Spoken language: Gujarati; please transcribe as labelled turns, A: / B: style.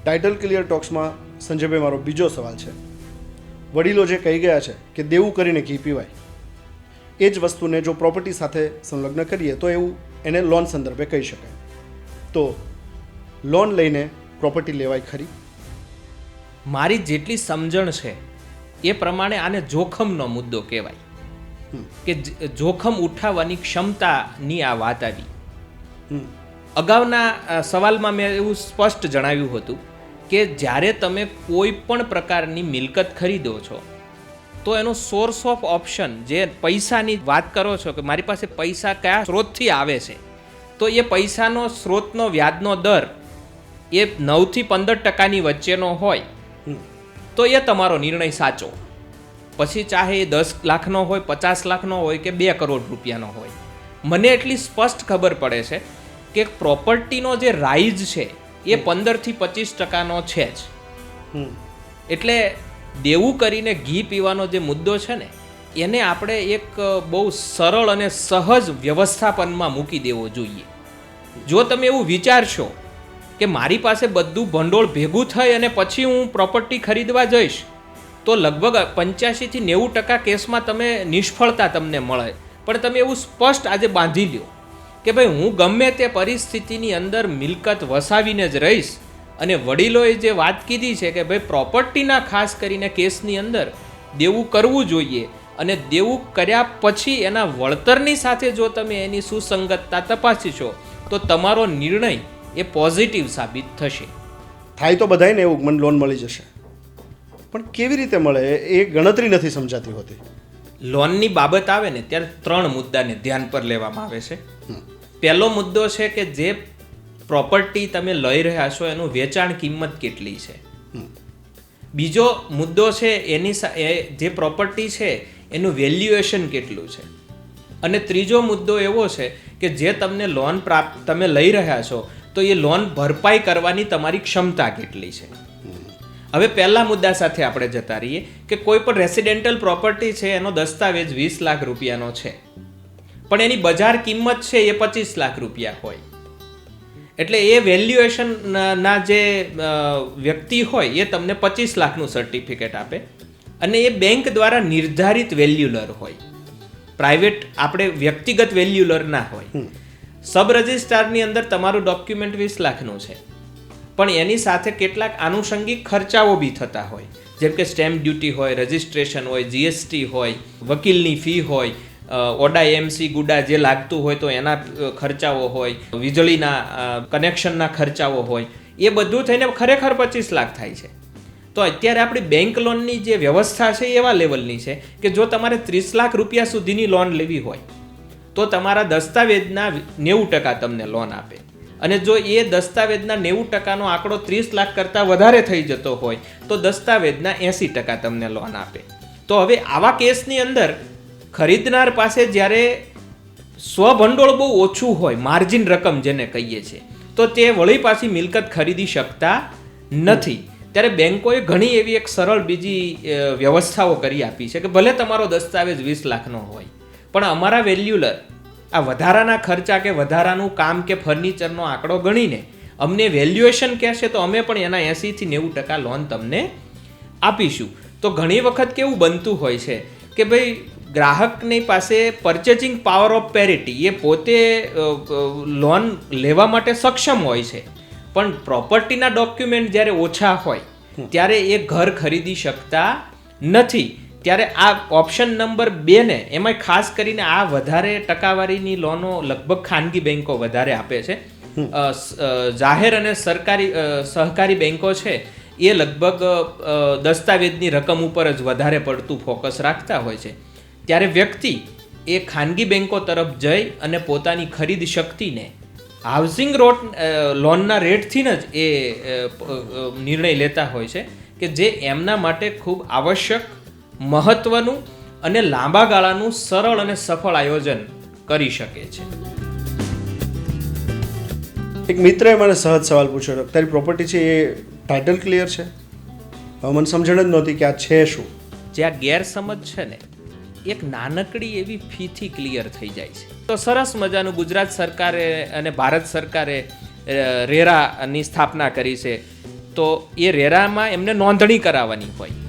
A: ટાઇટલ ક્લિયર ટોક્સમાં સંજયભાઈ, મારો બીજો સવાલ છે. વડીલો જે કહી ગયા છે કે દેવું કરીને ઘી પીવાય, એ જ વસ્તુને જો પ્રોપર્ટી સાથે સંલગ્ન કરીએ તો એવું એને લોન સંદર્ભે કહી શકાય. તો લોન લઈને પ્રોપર્ટી લેવાય ખરી?
B: મારી જેટલી સમજણ છે એ પ્રમાણે આને જોખમનો મુદ્દો કહેવાય કે જોખમ ઉઠાવવાની ક્ષમતાની આ વાત આવી. અગાઉના સવાલમાં મેં એવું સ્પષ્ટ જણાવ્યું હતું કે જ્યારે તમે કોઈ પણ પ્રકારની મિલકત ખરીદો છો તો એનો સોર્સ ઓફ ઓપ્શન, જે પૈસાની વાત કરો છો કે મારી પાસે પૈસા કયા સ્ત્રોતથી આવે છે, તો એ પૈસાનો સ્ત્રોતનો વ્યાજનો દર એ 9 થી 15% વચ્ચેનો હોય તો એ તમારો નિર્ણય સાચો. પછી ચાહે એ 10 લાખનો હોય, 50 લાખનો હોય કે 2 કરોડ રૂપિયાનો હોય. મને એટલી સ્પષ્ટ ખબર પડે છે કે પ્રોપર્ટીનો જે રાઇઝ છે એ 15 થી 25%નો છે જ. એટલે દેવું કરીને ઘી પીવાનો જે મુદ્દો છે ને, એને આપણે એક બહુ સરળ અને સહજ વ્યવસ્થાપનમાં મૂકી દેવો જોઈએ. જો તમે એવું વિચારશો કે મારી પાસે બધું ભંડોળ ભેગું થઈ અને પછી હું પ્રોપર્ટી ખરીદવા જઈશ, તો લગભગ 85 થી 90% કેસમાં તમે નિષ્ફળતા તમને મળે. પણ તમે એવું સ્પષ્ટ આજે બાંધી લ્યો કે ભાઈ હું ગમે તે પરિસ્થિતિની અંદર મિલકત વસાવીને જ રહીશ. અને વડીલોએ જે વાત કીધી છે કે ભાઈ પ્રોપર્ટીના ખાસ કરીને કેસની અંદર દેવું કરવું જોઈએ, અને દેવું કર્યા પછી એના વળતરની સાથે જો તમે એની સુસંગતતા તપાસીશો તો તમારો નિર્ણય એ પોઝિટિવ સાબિત થશે.
A: થાય તો બધાને એવું મને લોન મળી જશે, પણ કેવી રીતે મળે એ ગણતરી નથી સમજાતી હોતી.
B: લોનની બાબત આવે ને ત્યારે 3 મુદ્દાને ધ્યાન પર લેવામાં આવે છે. પહેલો મુદ્દો છે કે જે પ્રોપર્ટી તમે લઈ રહ્યા છો એનું વેચાણ કિંમત કેટલી છે. બીજો મુદ્દો છે એની જે પ્રોપર્ટી છે એનું વેલ્યુએશન કેટલું છે. અને ત્રીજો મુદ્દો એવો છે કે જે તમને લોન તમે લઈ રહ્યા છો તો એ લોન ભરપાઈ કરવાની તમારી ક્ષમતા કેટલી છે. હવે પહેલા મુદ્દા સાથે આપણે જતા રહીએ કે કોઈ પણ રેસિડેન્ટલ પ્રોપર્ટી છે એનો દસ્તાવેજ 20 લાખ રૂપિયાનો છે, પણ એની બજાર કિંમત છે એ 25 લાખ રૂપિયા હોય. એટલે એ વેલ્યુએશનના જે વ્યક્તિ હોય એ તમને 25 લાખનું સર્ટિફિકેટ આપે, અને એ બેંક દ્વારા નિર્ધારિત વેલ્યુલર હોય. પ્રાઇવેટ આપણે વ્યક્તિગત વેલ્યુલર ના હોય. સબ રજિસ્ટ્રારની અંદર તમારું ડોક્યુમેન્ટ 20 લાખનું છે, પણ એની સાથે કેટલાક આનુષંગિક ખર્ચાઓ બી થતા હોય, જેમ કે સ્ટેમ્પ ડ્યુટી હોય, રજિસ્ટ્રેશન હોય, જીએસટી હોય, વકીલની ફી હોય, ઓડા એમસી ગુડા જે લાગતું હોય તો એના ખર્ચાઓ હોય, વીજળીના કનેક્શનના ખર્ચાઓ હોય, એ બધું થઈને ખરેખર 25 લાખ થાય છે. તો અત્યારે આપણી બેંક લોનની જે વ્યવસ્થા છે એવા લેવલની છે કે જો તમારે 30 લાખ રૂપિયા સુધીની લોન લેવી હોય તો તમારા દસ્તાવેજના 90% તમને લોન આપે, અને જો એ દસ્તાવેજના 90%નો આંકડો 30 લાખ કરતાં વધારે થઈ જતો હોય તો દસ્તાવેજના 80% તમને લોન આપે. તો હવે આવા કેસની અંદર ખરીદનાર પાસે જ્યારે સ્વભંડોળ બહુ ઓછું હોય, માર્જિન રકમ જેને કહીએ છીએ, તો તે વળી પાછી મિલકત ખરીદી શકતા નથી. ત્યારે બેંકોએ ઘણી એવી એક સરળ બીજી વ્યવસ્થાઓ કરી આપી છે કે ભલે તમારો દસ્તાવેજ 20 લાખનો હોય, પણ અમારા વેલ્યુલર આ વધારાના ખર્ચા કે વધારાનું કામ કે ફર્નિચરનો આંકડો ગણીને અમને વેલ્યુએશન કહેશે તો અમે પણ એના 80 થી 90% લોન તમને આપીશું. તો ઘણી વખત કેવું બનતું હોય છે કે ભાઈ ગ્રાહકની પાસે પરચેસિંગ પાવર ઓફ પેરિટી, એ પોતે લોન લેવા માટે સક્ષમ હોય છે, પણ પ્રોપર્ટીના ડોક્યુમેન્ટ જ્યારે ઓછા હોય ત્યારે એ ઘર ખરીદી શકતા નથી. ત્યારે આ ઓપ્શન નંબર 2 ને, એમાં ખાસ કરીને આ વધારે ટકાવારીની લોનો લગભગ ખાનગી બેન્કો વધારે આપે છે. જાહેર અને સહકારી બેન્કો છે એ લગભગ દસ્તાવેજની રકમ ઉપર જ વધારે પડતું ફોકસ રાખતા હોય છે. ત્યારે વ્યક્તિ એ ખાનગી બેન્કો તરફ જઈ અને પોતાની ખરીદ શક્તિને હાઉસિંગ લોનના રેટથી જ એ નિર્ણય લેતા હોય છે કે જે એમના માટે ખૂબ આવશ્યક, મહત્વનું અને લાંબા ગાળાનું સરળ અને સફળ આયોજન કરી શકે છે.
A: એક મિત્રએ મને સહજ સવાલ પૂછ્યો, તારી પ્રોપર્ટી છે એ ટાઇટલ ક્લિયર છે? હવે મને સમજણ જ નહોતી કે આ છે શું.
B: જે આ ગેરસમજ છે ને, એક નાનકડી એવી ફીથી ક્લિયર થઈ જાય છે. તો સરસ મજાનું ગુજરાત સરકારે અને ભારત સરકારે રેરાની સ્થાપના કરી છે. તો એ રેરામાં એમને નોંધણી કરાવવાની હોય